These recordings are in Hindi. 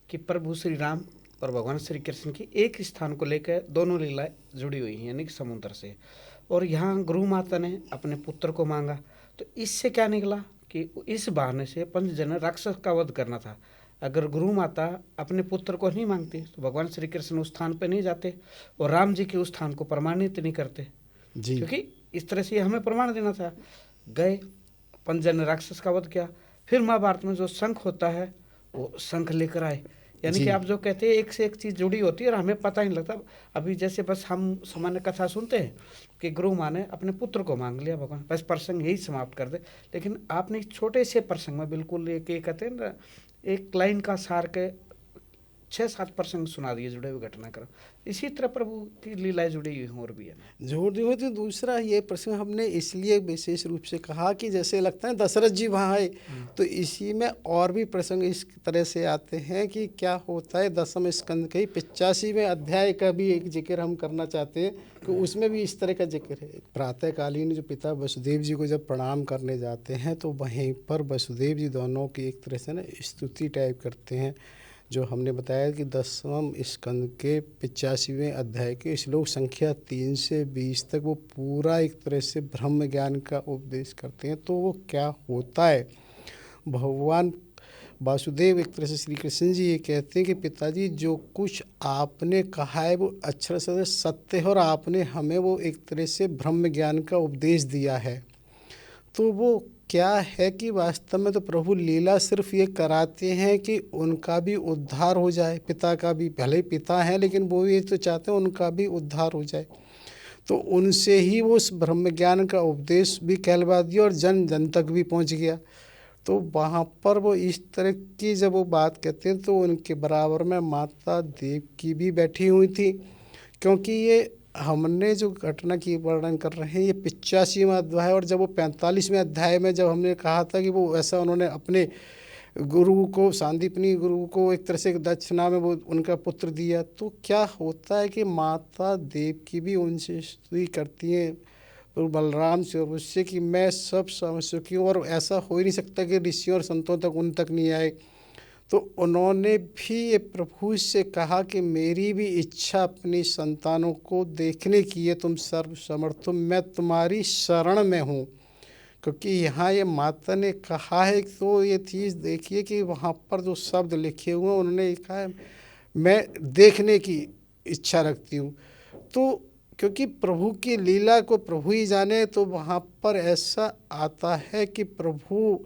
कि प्रभु श्री राम और भगवान श्री कृष्ण की एक स्थान को लेकर दोनों लीलाएं जुड़ी हुई हैं, यानी कि समुद्र से। और यहाँ गुरु माता ने अपने पुत्र को मांगा, तो इससे क्या निकला कि इस बहाने से पंचजन राक्षस का वध करना था। अगर गुरु माता अपने पुत्र को नहीं मांगती तो भगवान श्री कृष्ण उस स्थान पर नहीं जाते और राम जी के उस स्थान को प्रमाणित नहीं करते, जी क्योंकि इस तरह से हमें प्रमाण देना था। गए, पंचजन ने राक्षस का वध किया। फिर महाभारत में जो शंख होता है वो शंख लेकर आए, यानी कि जी आप जो कहते हैं एक से एक चीज़ जुड़ी होती है और हमें पता ही नहीं लगता। अभी जैसे बस हम सामान्य कथा सुनते हैं कि गुरु माँ ने अपने पुत्र को मांग लिया भगवान, बस प्रसंग यही समाप्त कर दे। लेकिन आपने एक छोटे से प्रसंग में बिल्कुल एक कहते हैं ना, एक लाइन का सार के 6-7 प्रसंग सुना दिए जुड़े हुए घटनाक्रम। इसी तरह प्रभु की लीलाएं जुड़ी हुई और भी है। जोड़ हो तो दूसरा ये प्रसंग हमने इसलिए विशेष रूप से कहा कि जैसे लगता है दशरथ जी वहाँ आए, तो इसी में और भी प्रसंग इस तरह से आते हैं कि क्या होता है। दसम स्कंद के 85वें अध्याय का भी एक जिक्र हम करना चाहते हैं कि उसमें भी इस तरह का जिक्र है। प्रातःकालीन जो पिता वसुदेव जी को जब प्रणाम करने जाते हैं तो वहीं पर वसुदेव जी दोनों की एक तरह से ना स्तुति टाइप करते हैं, जो हमने बताया कि 10वें स्कंद के 85वें अध्याय के श्लोक संख्या 3 से 20 तक वो पूरा एक तरह से ब्रह्म ज्ञान का उपदेश करते हैं। तो वो क्या होता है, भगवान वासुदेव एक तरह से श्री कृष्ण जी ये कहते हैं कि पिताजी जो कुछ आपने कहा है वो अक्षर से सत्य है और आपने हमें वो एक तरह से ब्रह्म ज्ञान का उपदेश दिया है। तो वो क्या है कि वास्तव में तो प्रभु लीला सिर्फ ये कराते हैं कि उनका भी उद्धार हो जाए, पिता का भी, भले ही पिता हैं लेकिन वो ये तो चाहते हैं उनका भी उद्धार हो जाए। तो उनसे ही वो उस ब्रह्म ज्ञान का उपदेश भी कहलवा दिया और जन जन तक भी पहुंच गया। तो वहाँ पर वो इस तरह की जब वो बात कहते हैं तो उनके बराबर में माता देवकी भी बैठी हुई थी, क्योंकि ये हमने जो घटना की वर्णन कर रहे हैं ये 85वां अध्याय, और जब वो 45वें अध्याय में जब हमने कहा था कि वो ऐसा उन्होंने अपने गुरु को, सांदीपनी गुरु को एक तरह से दक्षिणा में वो उनका पुत्र दिया, तो क्या होता है कि माता देवकी भी उनसे स्तुति करती हैं और बलराम से और उससे कि मैं सब समझ चुकी हूँ और ऐसा हो ही नहीं सकता कि ऋषियों और संतों तक उन तक नहीं आए। तो उन्होंने भी ये प्रभु से कहा कि मेरी भी इच्छा अपनी संतानों को देखने की है, तुम सर्वसमर्थ हो, मैं तुम्हारी शरण में हूँ। क्योंकि यहाँ ये माता ने कहा है, तो ये चीज़ देखिए कि वहाँ पर जो शब्द लिखे हुए हैं उन्होंने कहा है मैं देखने की इच्छा रखती हूँ। तो क्योंकि प्रभु की लीला को प्रभु ही जाने, तो वहाँ पर ऐसा आता है कि प्रभु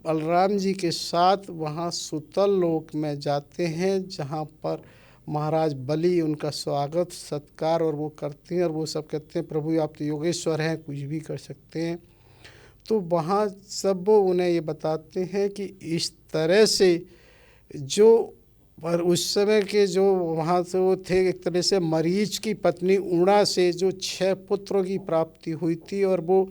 बलराम जी के साथ वहाँ सुतल लोक में जाते हैं, जहाँ पर महाराज बलि उनका स्वागत सत्कार और वो करते हैं, और वो सब कहते हैं प्रभु आप तो योगेश्वर हैं, कुछ भी कर सकते हैं। तो वहाँ सब वो उन्हें ये बताते हैं कि इस तरह से जो पर उस समय के जो वहाँ से वो थे, एक तरह से मरीच की पत्नी ऊणा से जो 6 पुत्रों की प्राप्ति हुई थी, और वो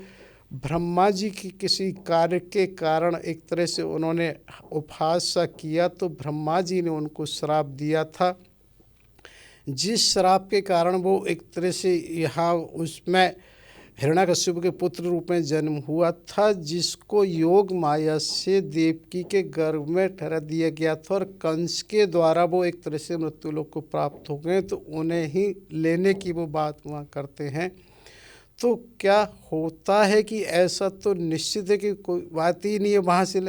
ब्रह्मा जी की किसी कार्य के कारण एक तरह से उन्होंने उपहास सा किया, तो ब्रह्मा जी ने उनको श्राप दिया था, जिस श्राप के कारण वो एक तरह से यहाँ उसमें हिरण्यकश्यप के पुत्र रूप में जन्म हुआ था, जिसको योग माया से देवकी के गर्भ में ठहरा दिया गया था, और कंस के द्वारा वो एक तरह से मृत्युलोक को प्राप्त हो गए, तो उन्हें ही लेने की वो बात वहाँ करते हैं। तो क्या होता है कि ऐसा तो निश्चित है कि कोई बात ही नहीं है वहाँ से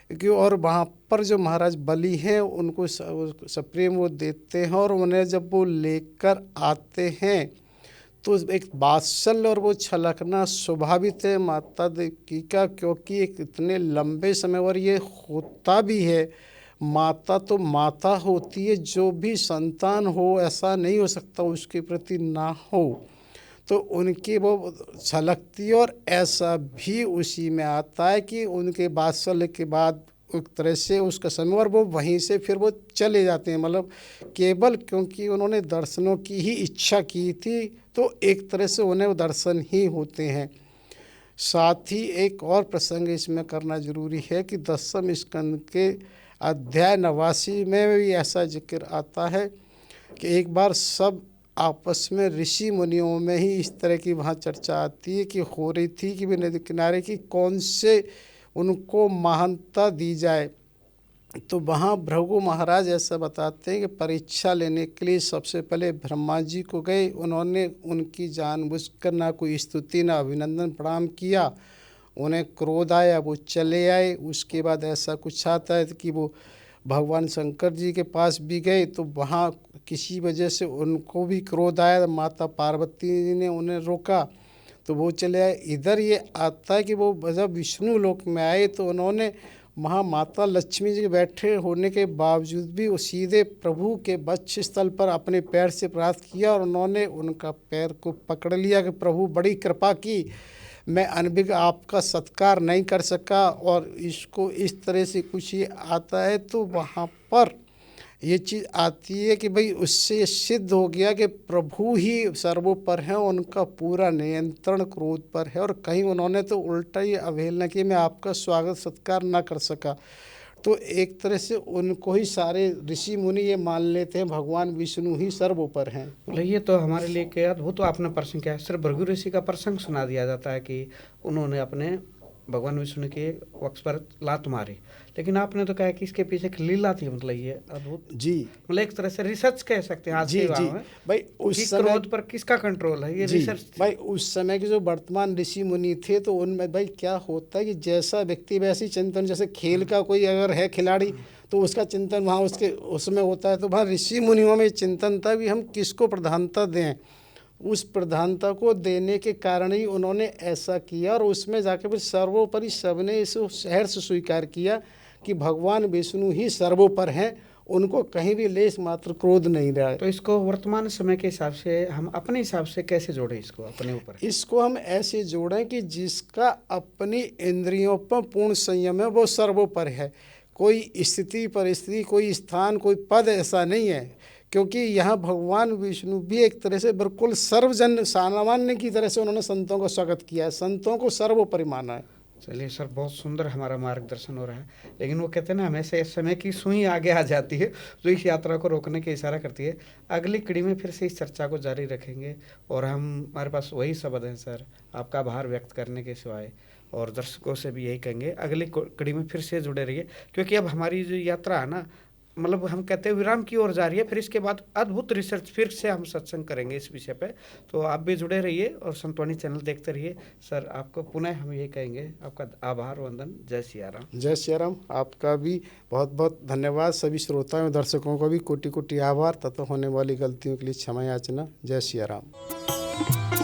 कि, और वहाँ पर जो महाराज बलि हैं उनको सप्रेम वो देते हैं, और उन्हें जब वो लेकर आते हैं तो एक वात्सल्य और वो छलकना स्वाभाविक है माता देवकी का, क्योंकि एक इतने लंबे समय और ये होता भी है। माता तो माता होती है, जो भी संतान हो ऐसा नहीं हो सकता उसके प्रति ना हो, तो उनकी वो छलकती, और ऐसा भी उसी में आता है कि उनके वात्सल्य के बाद एक तरह से उसका समय, और वो वहीं से फिर वो चले जाते हैं, मतलब केवल क्योंकि उन्होंने दर्शनों की ही इच्छा की थी, तो एक तरह से उन्हें वो दर्शन ही होते हैं। साथ ही एक और प्रसंग इसमें करना जरूरी है कि 10वें स्कंद के अध्याय 89 में भी ऐसा जिक्र आता है कि एक बार सब आपस में ऋषि मुनियों में ही इस तरह की वहाँ चर्चा आती है कि हो रही थी कि वे नदी किनारे की कौन से उनको महानता दी जाए। तो वहाँ भृगु महाराज ऐसा बताते हैं कि परीक्षा लेने के लिए सबसे पहले ब्रह्मा जी को गए। उन्होंने उनकी जानबूझकर ना कोई स्तुति ना अभिनंदन प्रणाम किया। उन्हें क्रोध आया, वो चले आए। उसके बाद ऐसा कुछ आता है कि वो भगवान शंकर जी के पास भी गए, तो वहाँ किसी वजह से उनको भी क्रोध आया। माता पार्वती ने उन्हें रोका तो वो चले आए। इधर ये आता है कि वो जब विष्णु लोक में आए तो उन्होंने वहाँ माता लक्ष्मी जी के बैठे होने के बावजूद भी वो सीधे प्रभु के वक्ष स्थल पर अपने पैर से प्रार्थना किया और उन्होंने उनका पैर को पकड़ लिया कि प्रभु बड़ी कृपा की, मैं अनभिज्ञ आपका सत्कार नहीं कर सका। और इसको इस तरह से कुछ ये आता है तो वहाँ पर ये चीज़ आती है कि भाई उससे ये सिद्ध हो गया कि प्रभु ही सर्वोपर हैं, उनका पूरा नियंत्रण क्रोध पर है। और कहीं उन्होंने तो उल्टा ही अवहेलना की, मैं आपका स्वागत सत्कार ना कर सका। तो एक तरह से उनको ही सारे ऋषि मुनि ये मान लेते हैं भगवान विष्णु ही सर्वोपर हैं। बोले ये तो हमारे लिए क्या अद्भुत आपने प्रश्न किया। सिर्फ भृगु ऋषि का प्रसंग सुना दिया जाता है कि उन्होंने अपने भगवान विष्णु के वक्ष पर लात मारी, लेकिन आपने तो कहा कि इसके पीछे एक लीला थी। मतलब ये अद्भुत जी, मतलब एक तरह से रिसर्च कह सकते हैं आज जी के जी में भाई उस कि समय क्रोध पर किसका कंट्रोल है, ये जी रिसर्च भाई उस समय के जो वर्तमान ऋषि मुनि थे तो उनमें भाई क्या होता है कि जैसा व्यक्ति वैसी चिंतन, जैसे खेल का कोई अगर है खिलाड़ी तो उसका चिंतन वहाँ उसके उसमें होता है। तो वहाँ ऋषि मुनियों में चिंतन था कि हम किसको प्रधानता दें। उस प्रधानता को देने के कारण ही उन्होंने ऐसा किया और उसमें जाकर फिर सर्वोपरि सबने इसे शहर से स्वीकार किया कि भगवान विष्णु ही सर्वोपर हैं, उनको कहीं भी लेश मात्र क्रोध नहीं रहा है। तो इसको वर्तमान समय के हिसाब से हम अपने हिसाब से कैसे जोड़ें इसको अपने ऊपर? इसको हम ऐसे जोड़ें कि जिसका अपनी इंद्रियों पर पूर्ण संयम है वो सर्वोपर है। कोई स्थिति परिस्थिति, कोई स्थान, कोई पद ऐसा नहीं है, क्योंकि यहाँ भगवान विष्णु भी एक तरह से बिल्कुल सर्वजन सामान्य की तरह से उन्होंने संतों का स्वागत किया है, संतों को सर्वोपरि माना है। चलिए सर, बहुत सुंदर हमारा मार्गदर्शन हो रहा है। लेकिन वो कहते हैं ना, हमेशा इस समय की सुई आगे आ जाती है जो इस यात्रा को रोकने के इशारा करती है। अगली कड़ी में फिर से इस चर्चा को जारी रखेंगे और हमारे पास वही शब्द हैं सर आपका आभार व्यक्त करने के सिवाय, और दर्शकों से भी यही कहेंगे अगली कड़ी में फिर से जुड़े रहिए, क्योंकि अब हमारी जो यात्रा है ना, मतलब हम कहते हैं विराम की ओर जा रही है। फिर इसके बाद अद्भुत रिसर्च फिर से हम सत्संग करेंगे इस विषय पे। तो आप भी जुड़े रहिए और संतवाणी चैनल देखते रहिए। सर आपको पुनः हम ये कहेंगे आपका आभार वंदन। जय सिया राम। जय सिया राम। आपका भी बहुत बहुत धन्यवाद। सभी श्रोताओं और दर्शकों का भी कोटि कोटि आभार तथा होने वाली गलतियों के लिए क्षमा याचना। जय सिया राम।